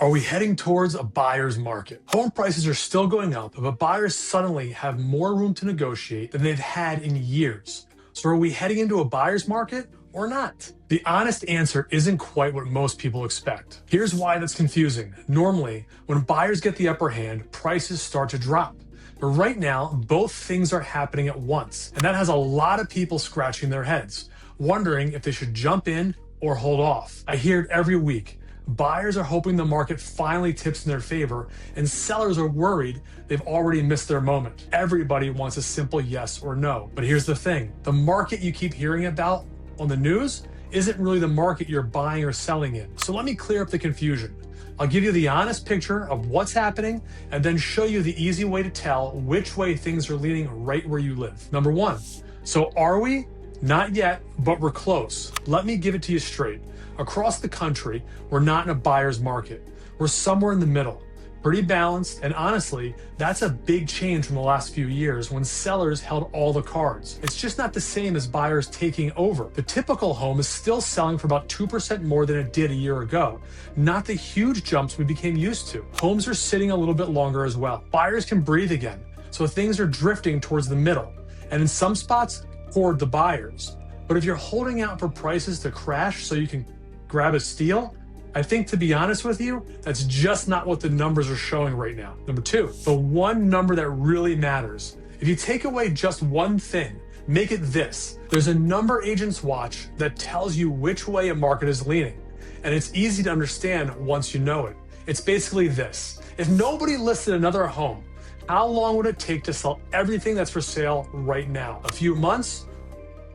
Are we heading towards a buyer's market? Home prices are still going up, but buyers suddenly have more room to negotiate than they've had in years. So are we heading into a buyer's market or not? The honest answer isn't quite what most people expect. Here's why that's confusing. Normally, when buyers get the upper hand, prices start to drop. But right now, both things are happening at once, and that has a lot of people scratching their heads, wondering if they should jump in or hold off. I hear it every week. Buyers are hoping the market finally tips in their favor, and sellers are worried they've already missed their moment. Everybody wants a simple yes or no. But here's the thing. The market you keep hearing about on the news isn't really the market you're buying or selling in. So let me clear up the confusion. I'll give you the honest picture of what's happening and then show you the easy way to tell which way things are leaning right where you live. Number one, so are we? Not yet, but we're close. Let me give it to you straight. Across the country, we're not in a buyer's market. We're somewhere in the middle, pretty balanced, and honestly, that's a big change from the last few years when sellers held all the cards. It's just not the same as buyers taking over. The typical home is still selling for about 2% more than it did a year ago, not the huge jumps we became used to. Homes are sitting a little bit longer as well. Buyers can breathe again, so things are drifting towards the middle, and in some spots, toward the buyers. But if you're holding out for prices to crash so you can grab a steal, I think, to be honest with you, that's just not what the numbers are showing right now. Number two, the one number that really matters. If you take away just one thing, make it this. There's a number agents watch that tells you which way a market is leaning, and it's easy to understand once you know it. It's basically this. If nobody listed another home, how long would it take to sell everything that's for sale right now? A few months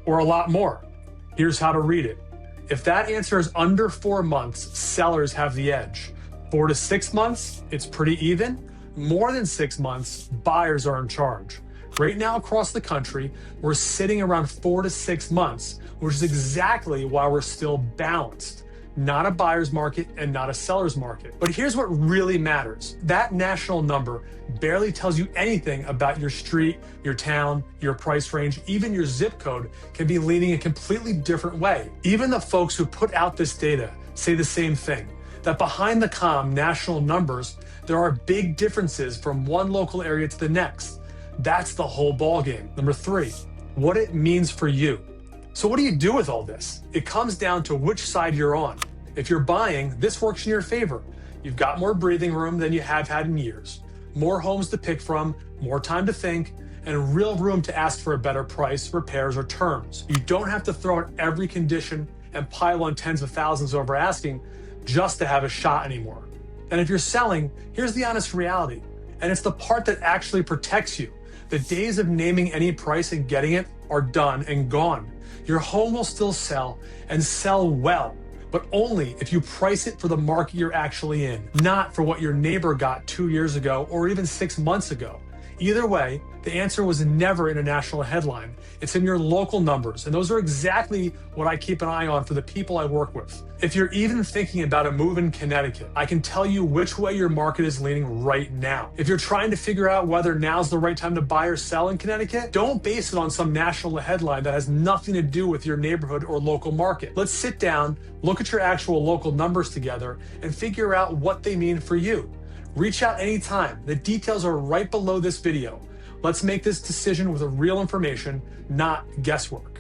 or a lot more? Here's how to read it. If that answer is under 4 months, sellers have the edge. 4 to 6 months, it's pretty even. More than 6 months, buyers are in charge. Right now across the country, we're sitting around 4 to 6 months, which is exactly why we're still balanced. Not a buyer's market and not a seller's market. But here's what really matters. That national number barely tells you anything about your street, your town, your price range, even your zip code can be leaning a completely different way. Even the folks who put out this data say the same thing, that behind the calm national numbers, there are big differences from one local area to the next. That's the whole ballgame. Number three, what it means for you. So what do you do with all this? It comes down to which side you're on. If you're buying, this works in your favor. You've got more breathing room than you have had in years, more homes to pick from, more time to think, and real room to ask for a better price, repairs, or terms. You don't have to throw out every condition and pile on tens of thousands over asking just to have a shot anymore. And if you're selling, here's the honest reality, and it's the part that actually protects you. The days of naming any price and getting it are done and gone. Your home will still sell and sell well, but only if you price it for the market you're actually in, not for what your neighbor got 2 years ago or even 6 months ago. Either way, the answer was never in a national headline. It's in your local numbers, and those are exactly what I keep an eye on for the people I work with. If you're even thinking about a move in Connecticut, I can tell you which way your market is leaning right now. If you're trying to figure out whether now's the right time to buy or sell in Connecticut, don't base it on some national headline that has nothing to do with your neighborhood or local market. Let's sit down, look at your actual local numbers together, and figure out what they mean for you. Reach out anytime. The details are right below this video. Let's make this decision with real information, not guesswork.